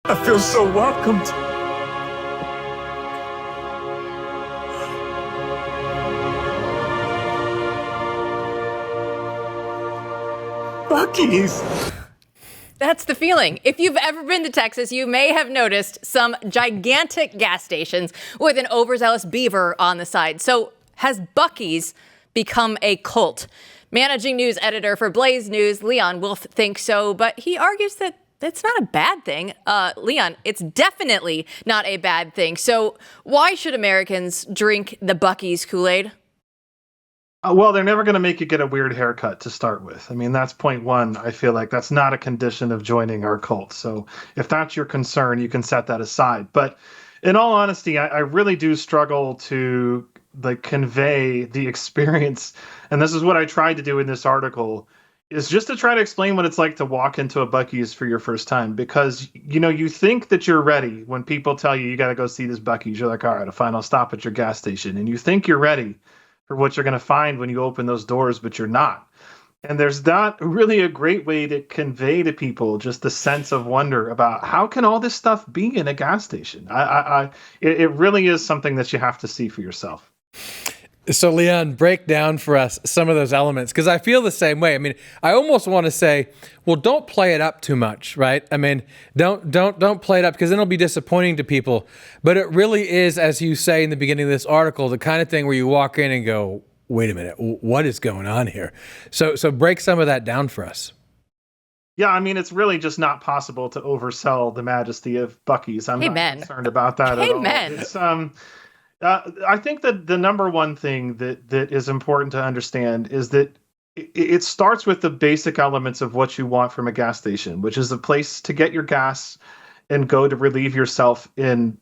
I feel so welcomed. Buc-ee's. That's the feeling. If you've ever been to Texas, you may have noticed some gigantic gas stations with an overzealous beaver on the side. So has Buc-ee's become a cult? Managing news editor for Blaze News, Leon Wolf, thinks so, but he argues that it's not a bad thing. Leon, it's definitely not a bad thing. So why should Americans drink the Buc-ee's Kool-Aid? Well, they're never going to make you get a weird haircut to start with. I mean, that's point one. I feel like that's not a condition of joining our cult. So if that's your concern, you can set that aside. But in all honesty, I really do struggle to convey the experience. And this is what I tried to do in this article, is just to try to explain what it's like to walk into a Buc-ee's for your first time. Because, you think that you're ready when people tell you got to go see this Buc-ee's. You're like, all right, a final stop at your gas station. And you think you're ready for what you're going to find when you open those doors, but you're not. And there's not really a great way to convey to people just the sense of wonder about how can all this stuff be in a gas station. It really is something that you have to see for yourself. So, Leon, break down for us some of those elements, because I feel the same way. I mean, I almost want to say, well, don't play it up too much, right? I mean, don't play it up, because then it'll be disappointing to people. But it really is, as you say in the beginning of this article, the kind of thing where you walk in and go, wait a minute, what is going on here? So break some of that down for us. Yeah, I mean, it's really just not possible to oversell the majesty of Buc-ee's. I'm not concerned about that at all. It's, I think that the number one thing that is important to understand is that it starts with the basic elements of what you want from a gas station, which is a place to get your gas and go to relieve yourself in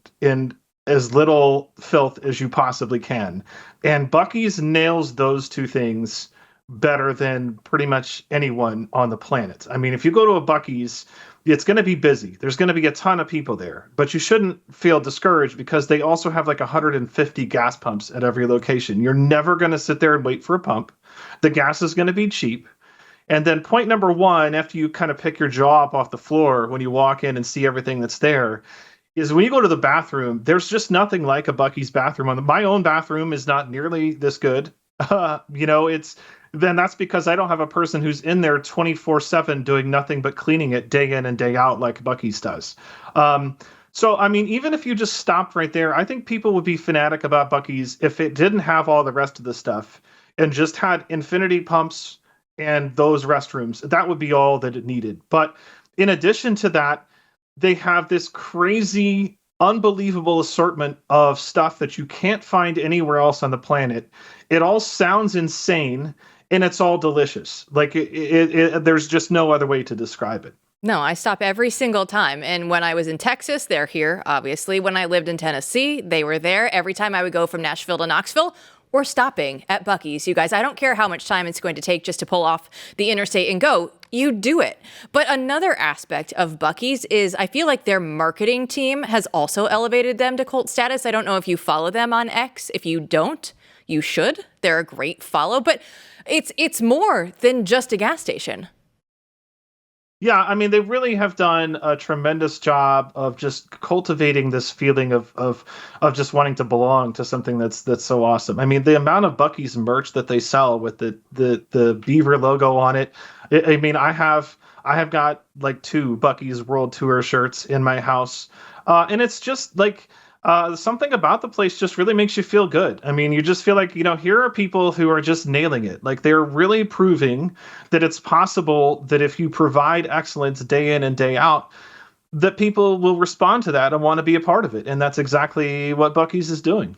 as little filth as you possibly can. And Buc-ee's nails those two things better than pretty much anyone on the planet. I mean, if you go to a Buc-ee's, it's going to be busy. There's going to be a ton of people there, but you shouldn't feel discouraged because they also have like 150 gas pumps at every location. You're never going to sit there and wait for a pump. The gas is going to be cheap. And then point number one, after you kind of pick your jaw up off the floor when you walk in and see everything that's there, is when you go to the bathroom, there's just nothing like a Buc-ee's bathroom. My own bathroom is not nearly this good. Then that's because I don't have a person who's in there 24/7 doing nothing but cleaning it day in and day out like Buc-ee's does. So, I mean, even if you just stopped right there, I think people would be fanatic about Buc-ee's if it didn't have all the rest of the stuff and just had infinity pumps and those restrooms. That would be all that it needed. But in addition to that, they have this crazy, unbelievable assortment of stuff that you can't find anywhere else on the planet. It all sounds insane. And it's all delicious. Like there's just no other way to describe it. No, I stop every single time. And when I was in Texas, they're here, obviously. When I lived in Tennessee, they were there. Every time I would go from Nashville to Knoxville, we're stopping at Buc-ee's. You guys, I don't care how much time it's going to take just to pull off the interstate and go. You do it. But another aspect of Buc-ee's is I feel like their marketing team has also elevated them to cult status. I don't know if you follow them on X. If you don't, you should. They're a great follow. But it's more than just a gas station. Yeah, I mean, they really have done a tremendous job of just cultivating this feeling of just wanting to belong to something that's so awesome. I mean, the amount of Buc-ee's merch that they sell with the beaver logo on it. I mean, I have got like 2 Buc-ee's World Tour shirts in my house, and it's just like. Something about the place just really makes you feel good. I mean, you just feel like, here are people who are just nailing it. Like they're really proving that it's possible that if you provide excellence day in and day out, that people will respond to that and want to be a part of it. And that's exactly what Buc-ee's is doing.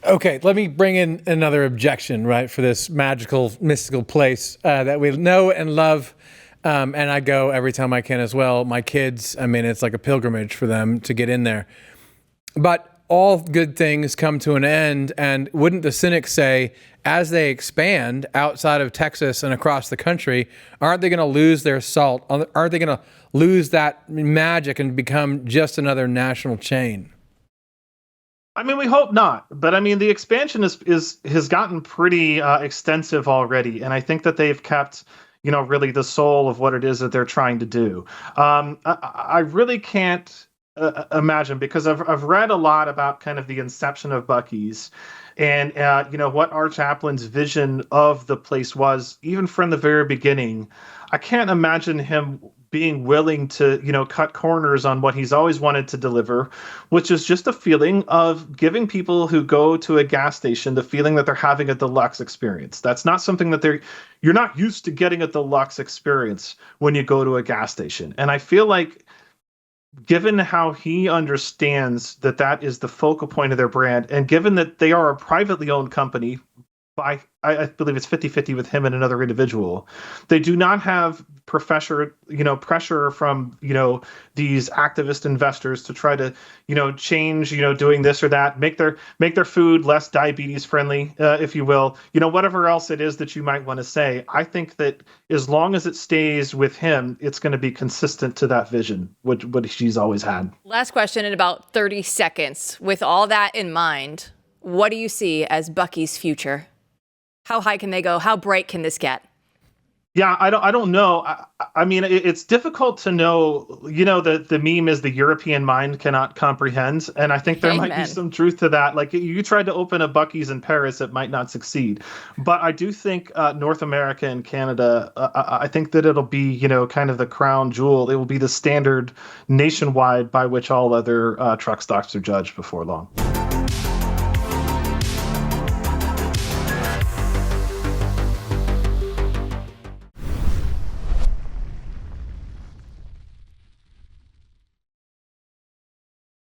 Okay, let me bring in another objection, right, for this magical, mystical place that we know and love. And I go every time I can as well. My kids, I mean, it's like a pilgrimage for them to get in there. But all good things come to an end, and wouldn't the cynics say, as they expand outside of Texas and across the country, aren't they going to lose their salt? Aren't they going to lose that magic and become just another national chain? I mean, we hope not. But I mean, the expansion has gotten pretty extensive already, and I think that they've kept really the soul of what it is that they're trying to do. I really can't imagine, because I've read a lot about kind of the inception of Buc-ee's, and what our chaplain's vision of the place was, even from the very beginning. I can't imagine him being willing to cut corners on what he's always wanted to deliver, which is just a feeling of giving people who go to a gas station the feeling that they're having a deluxe experience. That's not something that you're not used to getting a deluxe experience when you go to a gas station. And I feel like, given how he understands that that is the focal point of their brand, and given that they are a privately owned company, I believe it's 50-50 with him and another individual, they do not have pressure from these activist investors to try to change doing this or that, make their food less diabetes friendly, if you will, whatever else it is that you might want to say. I think that as long as it stays with him, it's going to be consistent to that vision, what she's always had. Last question in about 30 seconds. With all that in mind, what do you see as Buc-ee's future? How high can they go? How bright can this get? Yeah, I don't know. I mean, it's difficult to know. The meme is the European mind cannot comprehend, and I think there might be some truth to that. Like, you tried to open a Buc-ee's in Paris, it might not succeed. But I do think North America and Canada, I think that it'll be kind of the crown jewel. It will be the standard nationwide by which all other truck stops are judged before long.